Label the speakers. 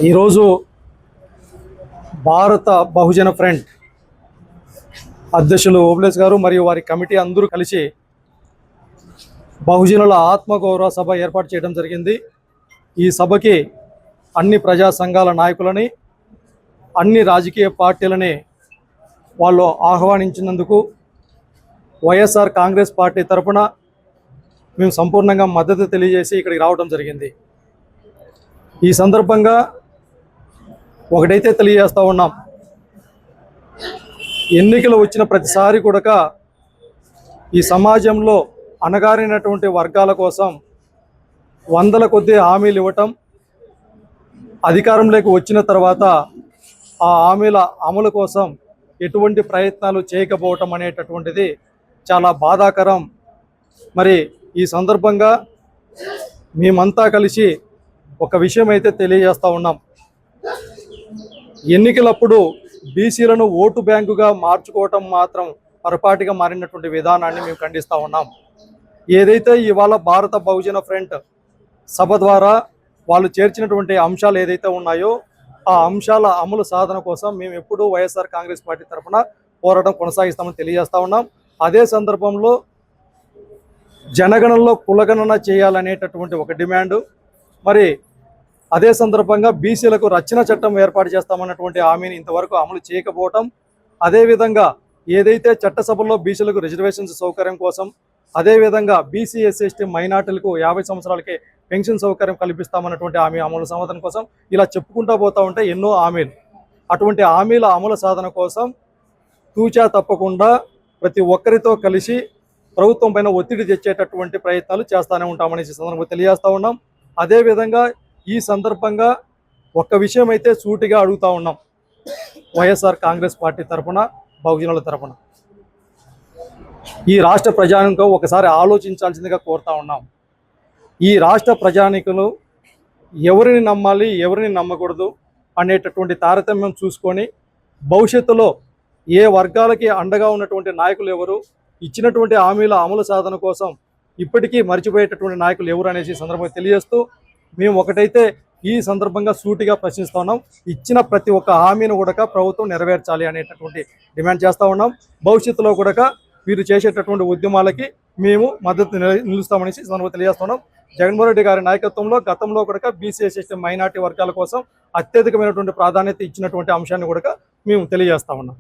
Speaker 1: ఈరోజు భారత బహుజన ఫ్రంట్ అధ్యక్షులు ఓబులేష్ గారు మరియు వారి కమిటీ అందరూ కలిసి బహుజనుల ఆత్మగౌరవ సభ ఏర్పాటు చేయడం జరిగింది. ఈ సభకి అన్ని ప్రజా సంఘాల నాయకులని, అన్ని రాజకీయ పార్టీలని వాళ్ళు ఆహ్వానించినందుకు వైఎస్ఆర్ కాంగ్రెస్ పార్టీ తరఫున మేము సంపూర్ణంగా మద్దతు తెలియజేసి ఇక్కడికి రావడం జరిగింది. ఈ సందర్భంగా ఒకటైతే తెలియజేస్తూ ఉన్నాం, ఎన్నికలు వచ్చిన ప్రతిసారి కూడా ఈ సమాజంలో అణగారినటువంటి వర్గాల కోసం వందల కొద్ది హామీలు ఇవ్వటం, అధికారంలోకి వచ్చిన తర్వాత ఆ హామీల అమలు కోసం ఎటువంటి ప్రయత్నాలు చేయకపోవటం అనేటటువంటిది చాలా బాధాకరం. మరి ఈ సందర్భంగా మేమంతా కలిసి ఒక విషయం అయితే తెలియజేస్తూ ఉన్నాం. ఎన్నికలప్పుడు బీసీలను ఓటు బ్యాంకుగా మార్చుకోవటం మాత్రం పొరపాటుగా మారినటువంటి విధానాన్ని మేము ఖండిస్తూ ఉన్నాం. ఏదైతే ఇవాళ భారత బహుజన ఫ్రంట్ సభ ద్వారా వాళ్ళు చేర్చినటువంటి అంశాలు ఏదైతే ఉన్నాయో ఆ అంశాల అమలు సాధన కోసం మేము ఎప్పుడూ వైఎస్ఆర్ కాంగ్రెస్ పార్టీ తరఫున పోరాటం కొనసాగిస్తామని తెలియజేస్తూ ఉన్నాం. అదే సందర్భంలో జనగణనలో కులగణన చేయాలనేటటువంటి ఒక డిమాండు, మరి అదే సందర్భంగా బీసీలకు రక్షణ చట్టం ఏర్పాటు చేస్తామన్నటువంటి హామీని ఇంతవరకు అమలు చేయకపోవటం, అదేవిధంగా ఏదైతే చట్టసభల్లో బీసీలకు రిజర్వేషన్స్ సౌకర్యం కోసం, అదేవిధంగా బీసీ ఎస్సీ ఎస్టీ మైనార్టీలకు 50 సంవత్సరాలకి పెన్షన్ సౌకర్యం కల్పిస్తామన్నటువంటి హామీ అమలు సాధన కోసం ఇలా చెప్పుకుంటూ పోతూ ఉంటే ఎన్నో హామీలు. అటువంటి హామీల అమలు సాధన కోసం తూచా తప్పకుండా ప్రతి ఒక్కరితో కలిసి ప్రభుత్వం పైన ఒత్తిడి తెచ్చేటటువంటి ప్రయత్నాలు చేస్తూనే ఉంటామని సందర్భంగా తెలియజేస్తూ ఉన్నాం. అదేవిధంగా ఈ సందర్భంగా ఒక్క విషయం అయితే సూటిగా అడుగుతూ ఉన్నాం, వైఎస్ఆర్ కాంగ్రెస్ పార్టీ తరఫున, బహుజనుల తరఫున ఈ రాష్ట్ర ప్రజానికం ఒకసారి ఆలోచించాల్సిందిగా కోరుతా ఉన్నాం. ఈ రాష్ట్ర ప్రజానికులు ఎవరిని నమ్మాలి, ఎవరిని నమ్మకూడదు అనేటటువంటి తారతమ్యం చూసుకొని భవిష్యత్తులో ఏ వర్గాలకి అండగా ఉన్నటువంటి నాయకులు ఎవరు, ఇచ్చినటువంటి హామీల అమలు సాధన కోసం ఇప్పటికీ మర్చిపోయేటటువంటి నాయకులు ఎవరు అనేసి సందర్భంగా తెలియజేస్తూ మేము ఒకటైతే ఈ సందర్భంగా సూటిగా ప్రశ్నిస్తూ ఉన్నాం, ఇచ్చిన ప్రతి ఒక్క హామీని కూడా ప్రభుత్వం నెరవేర్చాలి అనేటటువంటి డిమాండ్ చేస్తూ ఉన్నాం. భవిష్యత్తులో కూడా వీరు చేసేటటువంటి ఉద్యమాలకి మేము మద్దతు నిలుస్తామనేసి సందర్భంగా తెలియజేస్తున్నాం. జగన్మోహన్ రెడ్డి గారి నాయకత్వంలో గతంలో కూడా బీసీ ఎస్టీ మైనార్టీ వర్గాల కోసం అత్యధికమైనటువంటి ప్రాధాన్యత ఇచ్చినటువంటి అంశాన్ని కూడా మేము తెలియజేస్తా ఉన్నాం.